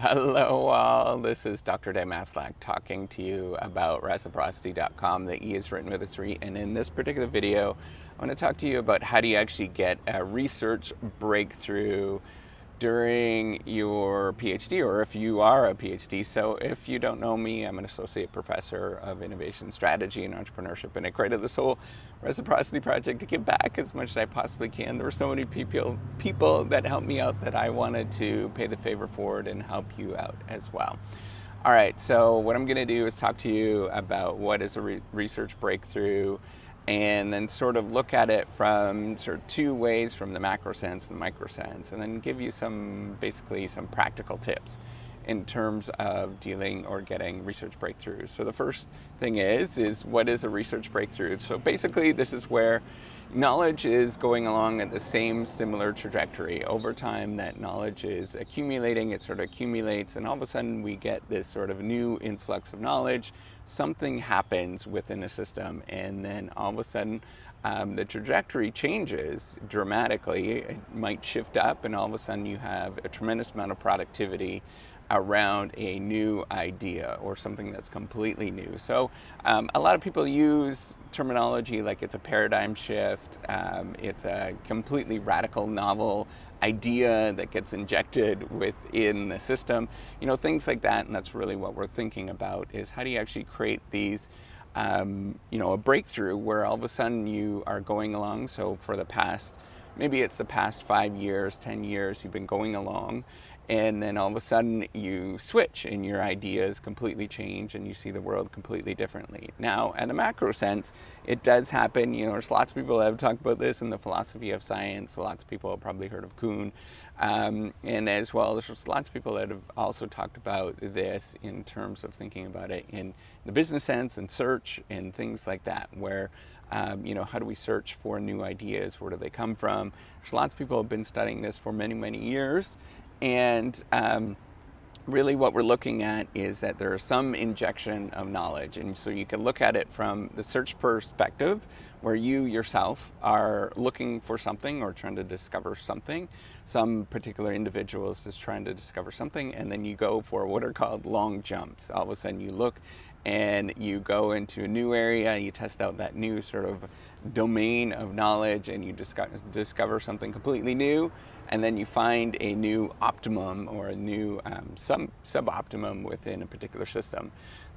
Hello all, this is Dr. Dan Maslach talking to you about reciprocity.com. The E is written with a 3, and in this particular video I want to talk to you about how do you actually get a research breakthrough during your PhD, or if you are a PhD. So if you don't know me, I'm an associate professor of innovation strategy and entrepreneurship, and I created this whole reciprocity project to give back as much as I possibly can. There were so many people that helped me out that I wanted to pay the favor forward and help you out as well. All right, so what I'm going to do is talk to you about what is a research breakthrough, and then sort of look at it from sort of two ways, from the macro sense and the micro sense, and then give you basically some practical tips in terms of dealing or getting research breakthroughs. So the first thing is what is a research breakthrough? So basically this is where knowledge is going along at the same similar trajectory. Over time, that knowledge is accumulating, it sort of accumulates, and all of a sudden we get this sort of new influx of knowledge. Something happens within a system, and then all of a sudden the trajectory changes dramatically. It might shift up, and all of a sudden you have a tremendous amount of productivity around a new idea or something that's completely new. So a lot of people use terminology like it's a paradigm shift, it's a completely radical novel idea that gets injected within the system, things like that. And that's really what we're thinking about, is how do you actually create these a breakthrough where all of a sudden you are going along. So for the past, maybe it's the past 5 years, 10 years, you've been going along, and then all of a sudden you switch and your ideas completely change and you see the world completely differently. Now, at a macro sense, it does happen. There's lots of people that have talked about this in the philosophy of science. Lots of people have probably heard of Kuhn. And as well, there's lots of people that have also talked about this in terms of thinking about it in the business sense and search and things like that, where how do we search for new ideas? Where do they come from? There's lots of people who have been studying this for many, many years. And really what we're looking at is that there is some injection of knowledge. And so you can look at it from the search perspective, where you yourself are looking for something or trying to discover something. Some particular individual is just trying to discover something, and then you go for what are called long jumps. All of a sudden you look and you go into a new area, you test out that new sort of domain of knowledge, and you discover something completely new, and then you find a new optimum or a new sub-optimum within a particular system.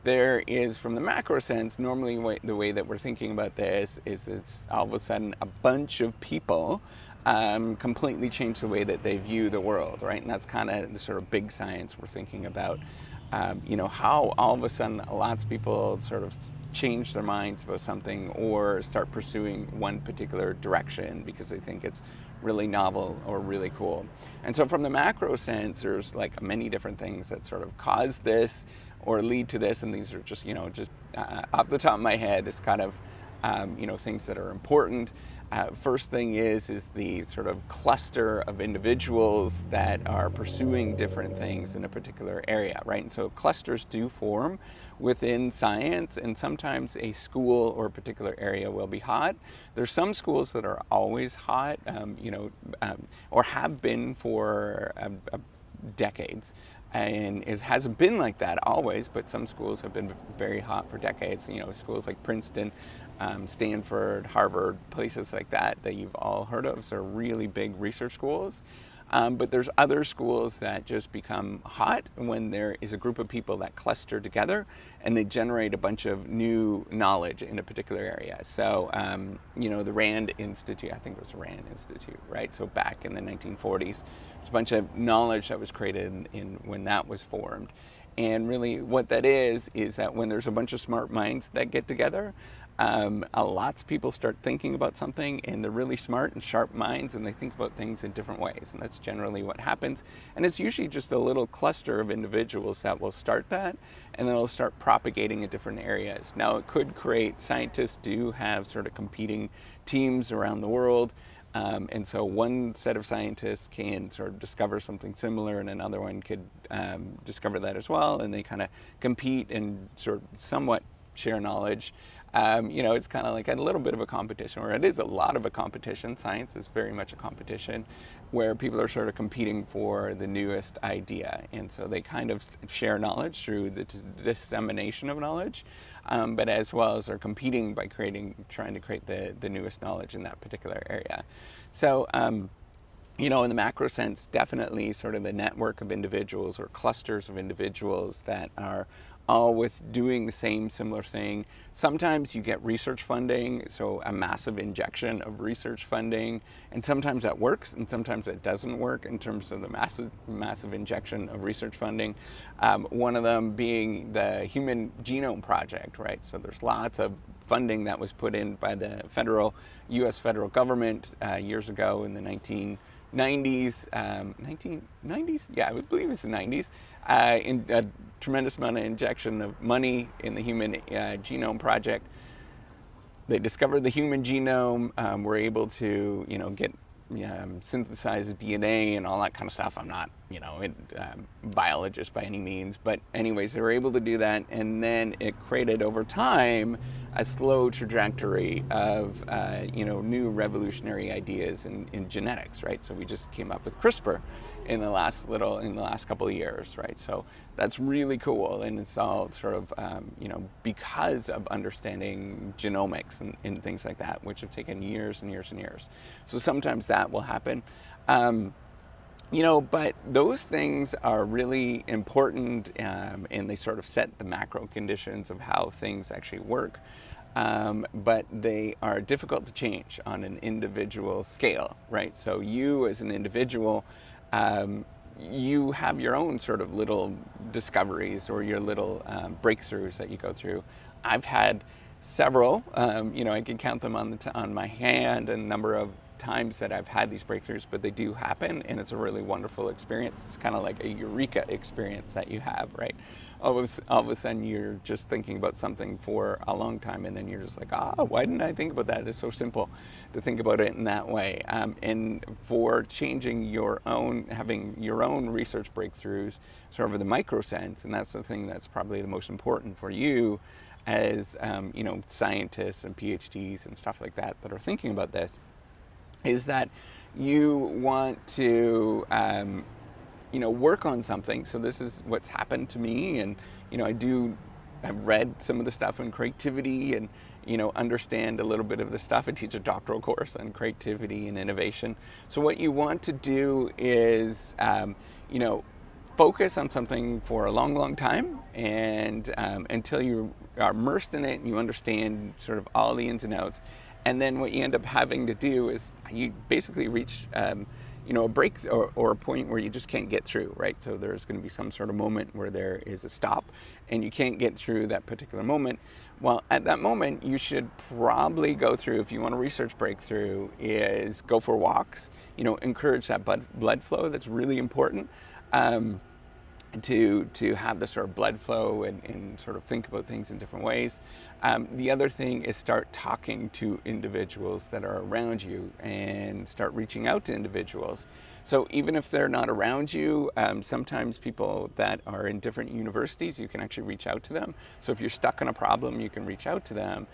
There is, from the macro sense, normally the way that we're thinking about this is it's all of a sudden a bunch of people completely change the way that they view the world, right? And that's kind of the sort of big science we're thinking about. How all of a sudden lots of people sort of change their minds about something or start pursuing one particular direction because they think it's really novel or really cool. And so from the macro sense, there's like many different things that sort of cause this or lead to this, and these are just off the top of my head, it's kind of things that are important. First thing is the sort of cluster of individuals that are pursuing different things in a particular area, right? And so clusters do form within science, and sometimes a school or a particular area will be hot. There's some schools that are always hot, or have been for decades. And it hasn't been like that always, but some schools have been very hot for decades. Schools like Princeton, Stanford, Harvard, places like that you've all heard of are really big research schools. But there's other schools that just become hot when there is a group of people that cluster together and they generate a bunch of new knowledge in a particular area. So, the Rand Institute, I think it was the Rand Institute, right? So back in the 1940s, there's a bunch of knowledge that was created in when that was formed. And really what that is that when there's a bunch of smart minds that get together, lots of people start thinking about something, and they're really smart and sharp minds, and they think about things in different ways, and that's generally what happens. And it's usually just a little cluster of individuals that will start that, and then it'll start propagating in different areas. Now, it could create, scientists do have sort of competing teams around the world, and so one set of scientists can sort of discover something similar, and another one could discover that as well, and they kind of compete and sort of somewhat share knowledge. It's kind of like a little bit of a competition, or it is a lot of a competition. Science is very much a competition where people are sort of competing for the newest idea. And so they kind of share knowledge through the dissemination of knowledge, but as well as are competing by trying to create the newest knowledge in that particular area. So, in the macro sense, definitely sort of the network of individuals or clusters of individuals that are all with doing the same similar thing. Sometimes you get research funding, so a massive injection of research funding, and sometimes that works and sometimes it doesn't work in terms of the massive injection of research funding. One of them being the Human Genome Project, right? So there's lots of funding that was put in by the U.S. federal government years ago in the 1990s, yeah, I believe it's the 90s, in a tremendous amount of injection of money in the Human Genome Project. They discovered the human genome, were able to, get synthesize DNA and all that kind of stuff. I'm not, a biologist by any means, but anyways, they were able to do that, and then it created over time a slow trajectory of, new revolutionary ideas in genetics, right? So we just came up with CRISPR in the last couple of years, right? So that's really cool, and it's all sort of, because of understanding genomics and things like that, which have taken years and years and years. So sometimes that will happen. But those things are really important, and they sort of set the macro conditions of how things actually work. But they are difficult to change on an individual scale, right? So you as an individual, you have your own sort of little discoveries or your little breakthroughs that you go through. I've had several, I can count them on my hand, a number of times that I've had these breakthroughs, but they do happen, and it's a really wonderful experience. It's kind of like a Eureka experience that you have, right? All of a sudden you're just thinking about something for a long time, and then you're just like, why didn't I think about that? It's so simple to think about it in that way. And for changing having your own research breakthroughs, sort of in the micro sense, and that's the thing that's probably the most important for you as, scientists and PhDs and stuff like that are thinking about this, is that you want to, work on something. So this is what's happened to me, and I've read some of the stuff on creativity and understand a little bit of the stuff. I teach a doctoral course on creativity and innovation. So what you want to do is, focus on something for a long, long time, and until you are immersed in it and you understand sort of all the ins and outs. And then what you end up having to do is you basically reach, a break or a point where you just can't get through, right? So there's going to be some sort of moment where there is a stop and you can't get through that particular moment. Well, at that moment, you should probably go through, if you want a research breakthrough, is go for walks, encourage that blood flow. That's really important. To have the sort of blood flow and sort of think about things in different ways. The other thing is start talking to individuals that are around you and start reaching out to individuals. So even if they're not around you, sometimes people that are in different universities, you can actually reach out to them. So if you're stuck on a problem, you can reach out to them.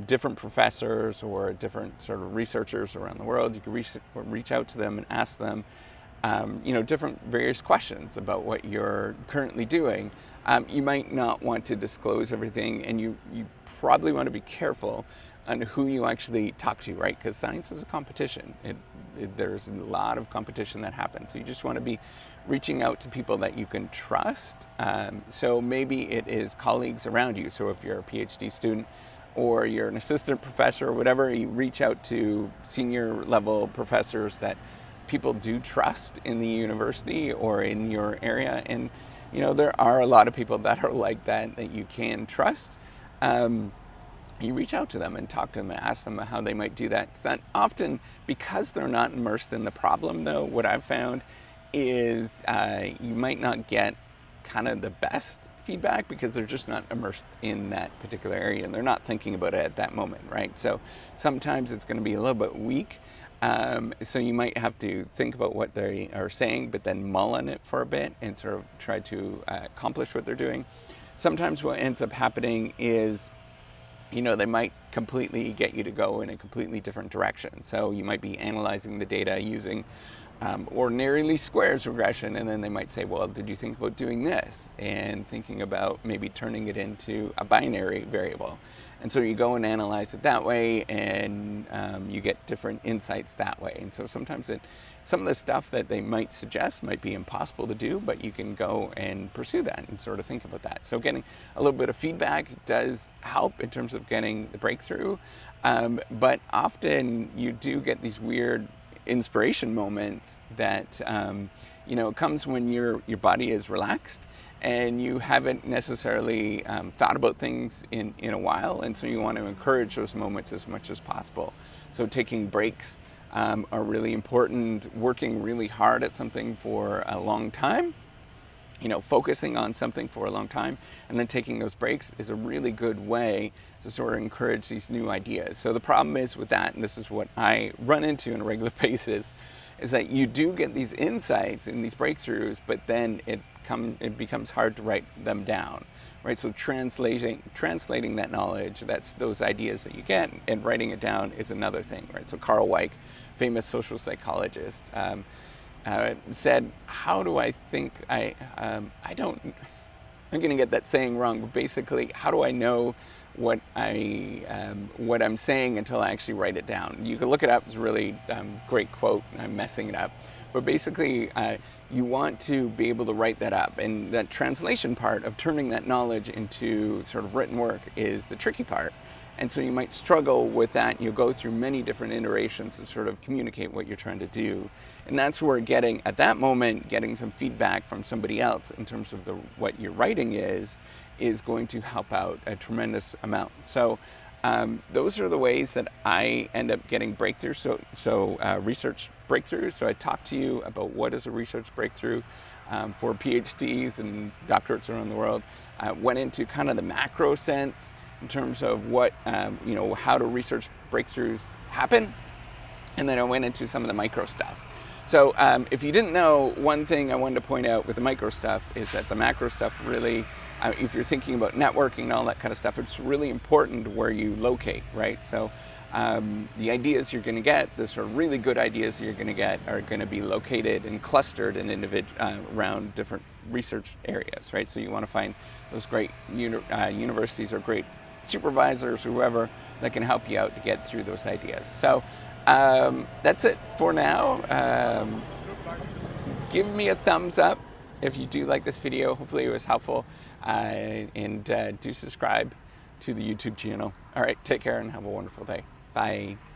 Different professors or different sort of researchers around the world, you can reach out to them and ask them different various questions about what you're currently doing. You might not want to disclose everything, and you probably want to be careful on who you actually talk to, right? Because science is a competition. There's a lot of competition that happens. So you just want to be reaching out to people that you can trust. So maybe it is colleagues around you. So if you're a PhD student or you're an assistant professor or whatever, you reach out to senior level professors that people do trust in the university or in your area. And there are a lot of people that are like that you can trust. You reach out to them and talk to them and ask them how they might do that. Often, because they're not immersed in the problem, though, what I've found is you might not get kind of the best feedback because they're just not immersed in that particular area and they're not thinking about it at that moment, right? So sometimes it's going to be a little bit weak. So you might have to think about what they are saying, but then mull on it for a bit and sort of try to accomplish what they're doing. Sometimes what ends up happening is they might completely get you to go in a completely different direction. So you might be analyzing the data using ordinary least squares regression, and then they might say, well, did you think about doing this? And thinking about maybe turning it into a binary variable. And so you go and analyze it that way, and you get different insights that way. And so sometimes some of the stuff that they might suggest might be impossible to do, but you can go and pursue that and sort of think about that. So getting a little bit of feedback does help in terms of getting the breakthrough. But often you do get these weird inspiration moments that it comes when your body is relaxed and you haven't necessarily thought about things in a while, and so you want to encourage those moments as much as possible. So taking breaks are really important. Working really hard at something for a long time, focusing on something for a long time, and then taking those breaks is a really good way to sort of encourage these new ideas. So the problem is with that, and this is what I run into on a regular basis, is that you do get these insights and these breakthroughs, but then it becomes hard to write them down, right? So translating that knowledge, that's those ideas that you get, and writing it down is another thing, right? So Carl Weick, famous social psychologist, said, how do I think I'm going to get that saying wrong, but basically, how do I know what I'm saying until I actually write it down? You can look it up. It's a really great quote. I'm messing it up. But basically, you want to be able to write that up. And that translation part of turning that knowledge into sort of written work is the tricky part. And so you might struggle with that. You'll go through many different iterations to sort of communicate what you're trying to do. And that's where getting some feedback from somebody else in terms of what your writing is going to help out a tremendous amount. So those are the ways that I end up getting breakthroughs. So research breakthroughs. So I talked to you about what is a research breakthrough for PhDs and doctorates around the world. Went into kind of the macro sense in terms of what, how do research breakthroughs happen? And then I went into some of the micro stuff. So if you didn't know, one thing I wanted to point out with the micro stuff is that the macro stuff really, if you're thinking about networking and all that kind of stuff, it's really important where you locate, right? So the ideas you're going to get, the sort of really good ideas you're going to get, are going to be located and clustered in around different research areas, right? So you want to find those great universities or great supervisors, whoever, that can help you out to get through those ideas. So that's it for now. Give me a thumbs up if you do like this video. Hopefully it was helpful, and do subscribe to the YouTube channel. All right, take care and have a wonderful day. Bye.